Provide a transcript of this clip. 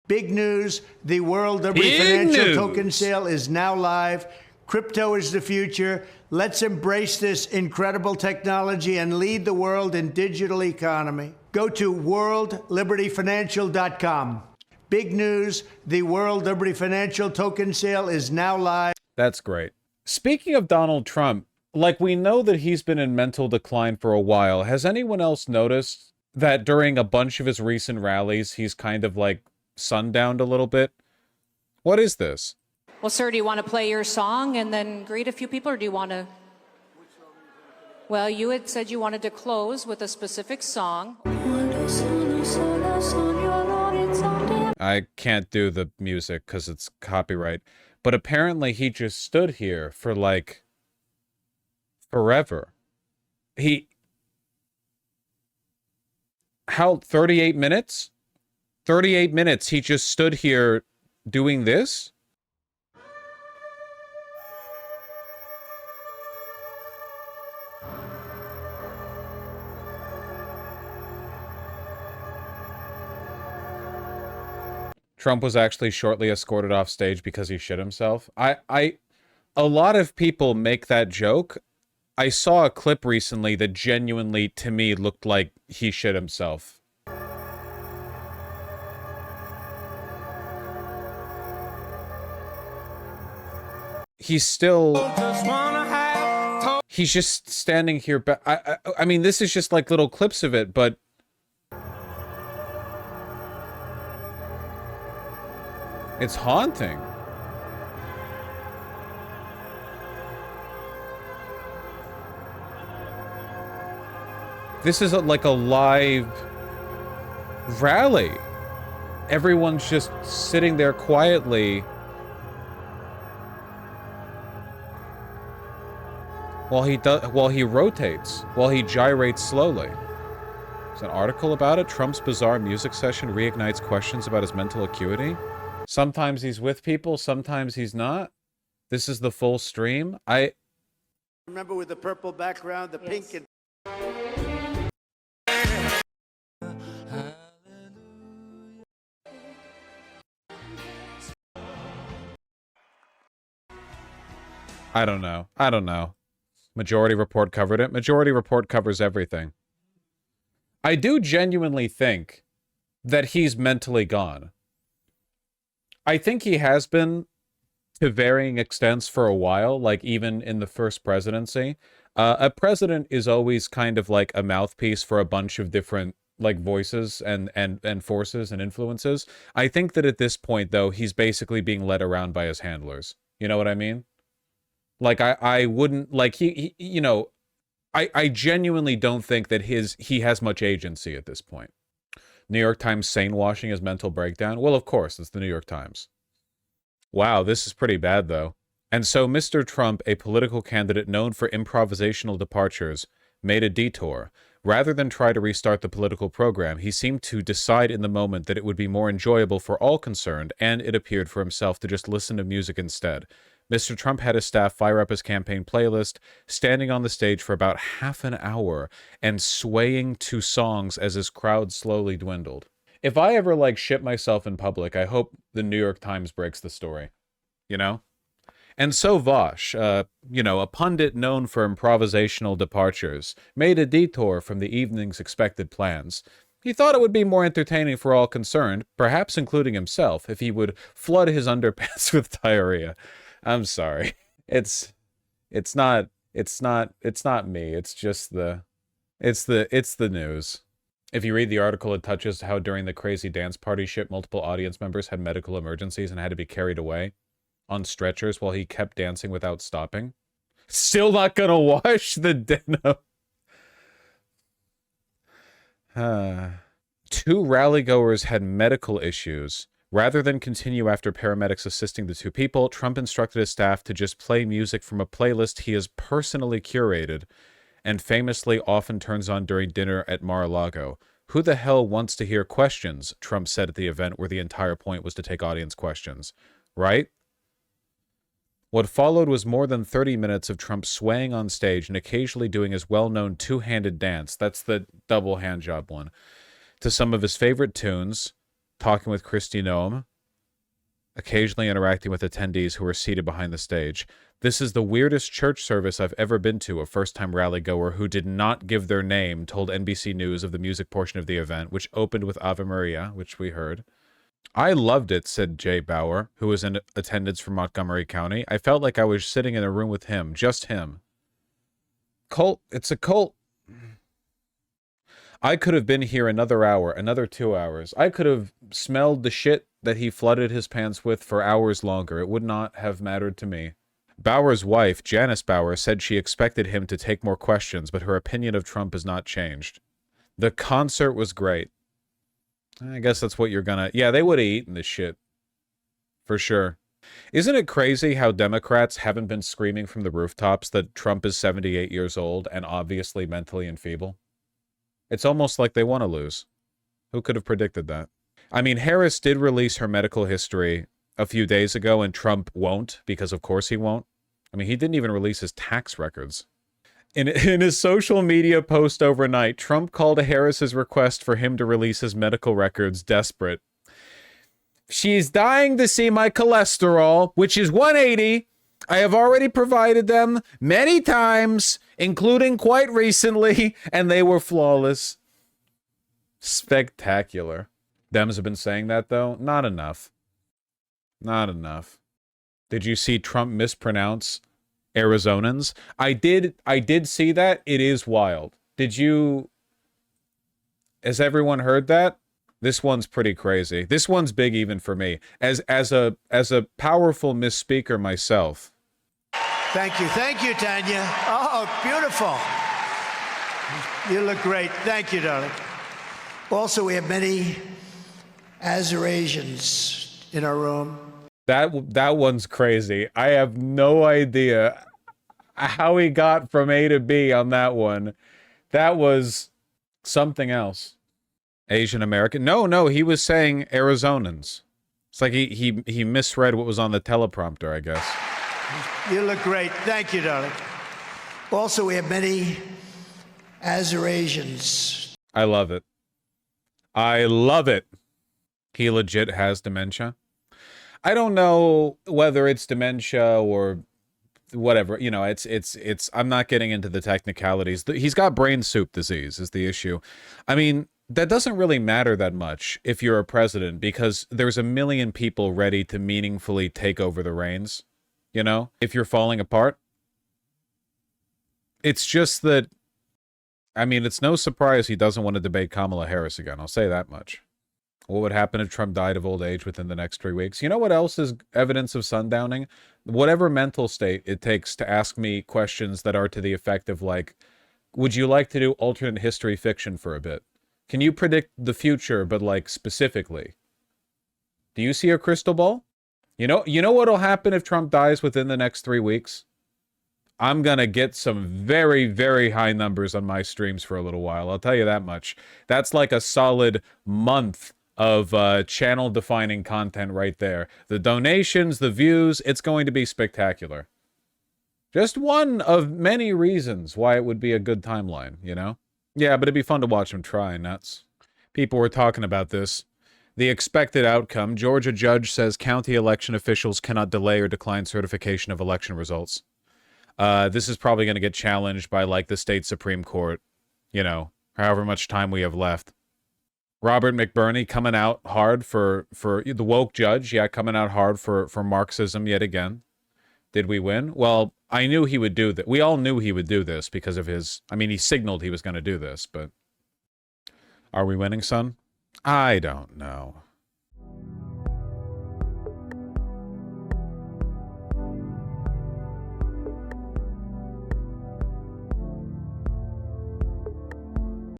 Big news, the World Liberty Big Financial news. Token Sale is now live. Crypto is the future. Let's embrace this incredible technology and lead the world in digital economy. Go to worldlibertyfinancial.com. Big news, the World Liberty Financial Token Sale is now live. That's great. Speaking of Donald Trump, like, we know that he's been in mental decline for a while. Has anyone else noticed that during a bunch of his recent rallies, he's kind of like sundowned a little bit? What is this? Well, sir, do you want to play your song and then greet a few people, or do you want to? Well, you had said you wanted to close with a specific song. I can't do the music because it's copyright. But apparently he just stood here for like forever. How, 38 minutes? 38 minutes he just stood here doing this? Trump was actually shortly escorted off stage because he shit himself. A lot of people make that joke. I saw a clip recently that genuinely, to me, looked like he shit himself. He's still... He's just standing here. I mean, this is just like little clips of it, but... It's haunting. This is like a live rally. Everyone's just sitting there quietly while he rotates, while he gyrates slowly. There's an article about it. Trump's bizarre music session reignites questions about his mental acuity. Sometimes he's with people, sometimes he's not. This is the full stream. Remember, with the purple background, the pink and... I don't know. Majority Report covered it. Majority Report covers everything. I do genuinely think that he's mentally gone. I think he has been to varying extents for a while, like even in the first presidency. A president is always kind of like a mouthpiece for a bunch of different like voices and forces and influences. I think that at this point, though, he's basically being led around by his handlers. You know what I mean? Like, I wouldn't, like, he you know, I genuinely don't think that he has much agency at this point. New York Times sane-washing his mental breakdown? Well, of course, it's the New York Times. Wow, this is pretty bad, though. And so Mr. Trump, a political candidate known for improvisational departures, made a detour. Rather than try to restart the political program, he seemed to decide in the moment that it would be more enjoyable for all concerned, and it appeared for himself to just listen to music instead. Mr. Trump had his staff fire up his campaign playlist, standing on the stage for about half an hour and swaying to songs as his crowd slowly dwindled. If I ever, like, shit myself in public, I hope the New York Times breaks the story. You know? And so Vosh, you know, a pundit known for improvisational departures, made a detour from the evening's expected plans. He thought it would be more entertaining for all concerned, perhaps including himself, if he would flood his underpants with diarrhea. I'm sorry. It's not me. It's just it's the news. If you read the article, it touches how during the crazy dance party shit, multiple audience members had medical emergencies and had to be carried away on stretchers while he kept dancing without stopping. Still not gonna wash the denim. Two rally-goers had medical issues. Rather than continue after paramedics assisting the two people, Trump instructed his staff to just play music from a playlist he has personally curated and famously often turns on during dinner at Mar-a-Lago. Who the hell wants to hear questions? Trump said at the event where the entire point was to take audience questions. Right? What followed was more than 30 minutes of Trump swaying on stage and occasionally doing his well-known two-handed dance, that's the double hand job one, to some of his favorite tunes, talking with Kristi Noem, occasionally interacting with attendees who are seated behind the stage. This is the weirdest church service I've ever been to, a first-time rally goer who did not give their name told NBC News of the music portion of the event, which opened with Ave Maria, which we heard. I loved it, said Jay Bauer, who was in attendance from Montgomery County. I felt like I was sitting in a room with him, just him. Cult, it's a cult. I could have been here another hour, another 2 hours. I could have smelled the shit that he flooded his pants with for hours longer. It would not have mattered to me. Bauer's wife, Janice Bauer, said she expected him to take more questions, but her opinion of Trump has not changed. The concert was great. I guess that's what you're gonna... Yeah, they would have eaten this shit. For sure. Isn't it crazy how Democrats haven't been screaming from the rooftops that Trump is 78 years old and obviously mentally enfeebled? It's almost like they want to lose. Who could have predicted that? I mean, Harris did release her medical history a few days ago, and Trump won't, because of course he won't. I mean, he didn't even release his tax records. In his social media post overnight, Trump called Harris's request for him to release his medical records desperate. She's dying to see my cholesterol, which is 180. I have already provided them many times, including quite recently, and they were flawless. Spectacular. Dems have been saying that, though. Not enough. Not enough. Did you see Trump mispronounce Arizonans? I did see that. It is wild. Did you... Has everyone heard that? This one's pretty crazy. This one's big even for me. As a powerful misspeaker myself. Thank you, Tanya. Oh, beautiful. You look great. Thank you, darling. Also, we have many Azerasians in our room. That one's crazy. I have no idea how he got from A to B on that one. That was something else. Asian American? No, he was saying Arizonans. It's like he misread what was on the teleprompter, I guess. You look great. Thank you, darling. Also, we have many Azerasians. I love it. I love it. He legit has dementia. I don't know whether it's dementia or whatever. You know, it's I'm not getting into the technicalities. He's got brain soup disease is the issue. I mean, that doesn't really matter that much if you're a president, because there's a million people ready to meaningfully take over the reins. You know, if you're falling apart. It's just that, I mean, it's no surprise he doesn't want to debate Kamala Harris again. I'll say that much. What would happen if Trump died of old age within the next 3 weeks? You know what else is evidence of sundowning? Whatever mental state it takes to ask me questions that are to the effect of, like, would you like to do alternate history fiction for a bit? Can you predict the future, but, like, specifically? Do you see a crystal ball? You know what'll happen if Trump dies within the next 3 weeks? I'm going to get some very, very high numbers on my streams for a little while. I'll tell you that much. That's like a solid month of channel-defining content right there. The donations, the views, it's going to be spectacular. Just one of many reasons why it would be a good timeline, you know? Yeah, but it'd be fun to watch him try, and that's... People were talking about this. The expected outcome. Georgia judge says county election officials cannot delay or decline certification of election results. This is probably going to get challenged by, like, the state Supreme Court, you know, however much time we have left. Robert McBurney coming out hard for the woke judge. Yeah, coming out hard for Marxism yet again. Did we win? Well, I knew he would do that. We all knew he would do this because of his... I mean, he signaled he was going to do this, but... Are we winning, son? I don't know.